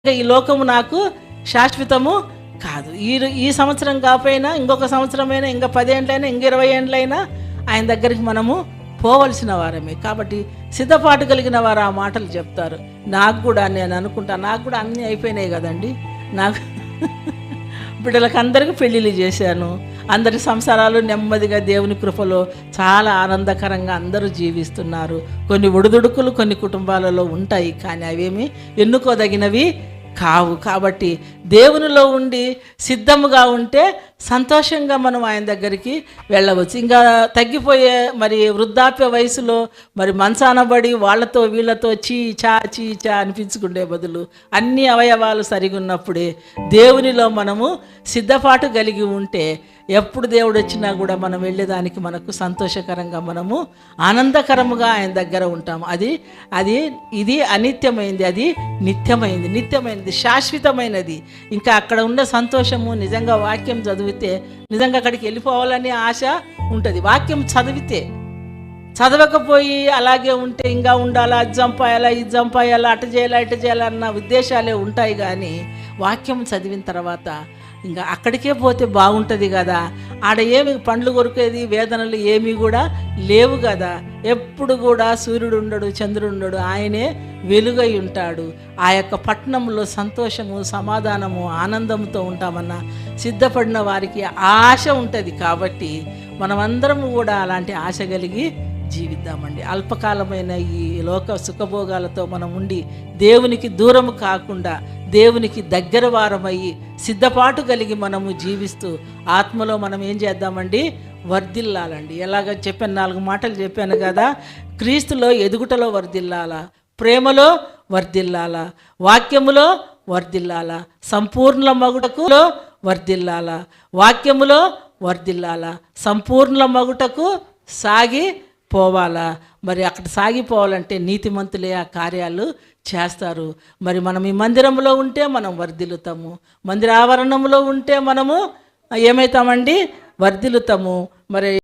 ఈ లోకము నాకు శాశ్వతము కాదు. ఈ సంవత్సరం కాకపోయినా ఇంకొక సంవత్సరమైనా, ఇంకా 10 ఏండ్లైనా, ఇంక 20 ఏండ్లైనా ఆయన దగ్గరికి మనము పోవలసిన వారమే. కాబట్టి సిద్ధపాటు కలిగిన వారు ఆ మాటలు చెప్తారు. నాకు కూడా, నేను అనుకుంటా, నాకు కూడా అన్నీ అయిపోయినాయి కదండి. నాకు బిడ్డలకు అందరికీ పెళ్ళిళ్ళు చేశాను. అందరి సంసారాలు నెమ్మదిగా దేవుని కృపలో చాలా ఆనందకరంగా అందరూ జీవిస్తున్నారు. కొన్ని ఒడిదుడుకులు కొన్ని కుటుంబాలలో ఉంటాయి, కానీ అవేమి ఎన్నుకోదగినవి కావు. కాబట్టి దేవునిలో ఉండి సిద్ధముగా ఉంటే సంతోషంగా మనం ఆయన దగ్గరికి వెళ్ళవచ్చు. ఇంకా తగ్గిపోయే మరి వృద్ధాప్య వయసులో మరి మంచానబడి వాళ్ళతో వీళ్ళతో చీచా అనిపించుకునే బదులు అన్ని అవయవాలు సరిగా ఉన్నప్పుడే దేవునిలో మనము సిద్ధపాటు కలిగి ఉంటే ఎప్పుడు దేవుడు వచ్చినా కూడా మనం వెళ్ళేదానికి మనకు సంతోషకరంగా, మనము ఆనందకరముగా ఆయన దగ్గర ఉంటాము. ఇది అనిత్యమైంది, అది నిత్యమైనది, శాశ్వతమైనది. ఇంకా అక్కడ ఉండే సంతోషము నిజంగా వాక్యం చదివితే నిజంగా అక్కడికి వెళ్ళిపోవాలని ఆశ ఉంటుంది. వాక్యం చదవకపోయి అలాగే ఉంటే ఇంకా ఉండాలా, అది చంపాయాలా, ఇది చంపాయాలా, అటు చేయాలా, ఇటు చేయాలన్న ఉద్దేశాలే ఉంటాయి. కానీ వాక్యం చదివిన తర్వాత ఇంకా అక్కడికే పోతే బాగుంటుంది కదా. ఆడ ఏమి పండ్లు కొరికేది, వేదనలు ఏమీ కూడా లేవు కదా. ఎప్పుడు కూడా సూర్యుడు ఉండడు, చంద్రుడు ఉండడు, ఆయనే వెలుగై ఉంటాడు. ఆ యొక్క పట్టణంలో సంతోషము, సమాధానము, ఆనందంతో ఉంటామన్న సిద్ధపడిన వారికి ఆశ ఉంటుంది. కాబట్టి మనమందరము కూడా అలాంటి ఆశ కలిగి జీవిద్దామండి. అల్పకాలమైన ఈ లోక సుఖభోగాలతో మనం ఉండి దేవునికి దూరము కాకుండా దేవునికి దగ్గర వారమయ్యి సిద్ధపాటు కలిగి మనము జీవిస్తూ ఆత్మలో మనం ఏం చేద్దామండి, వర్ధిల్లాలండి. ఎలాగ చెప్పాను, 4 మాటలు చెప్పాను కదా. క్రీస్తులో ఎదుగుటలో వర్ధిల్లాలా, ప్రేమలో వర్ధిల్లాలా, వాక్యములో వర్ధిల్లాలా, సంపూర్ణ మగుటకులో వర్ధిల్లాలా, వాక్యములో వర్ధిల్లాలా, సంపూర్ణ మగుటకు సాగి పోవాలా. మరి అక్కడ సాగిపోవాలంటే నీతిమంతులే ఆ కార్యాలు చేస్తారు. మరి మనం ఈ మందిరంలో ఉంటే మనం వర్ధిల్లుతాము, మందిర ఆవరణంలో ఉంటే మనము ఏమవుతామండి, వర్ధిల్లుతాము. మరి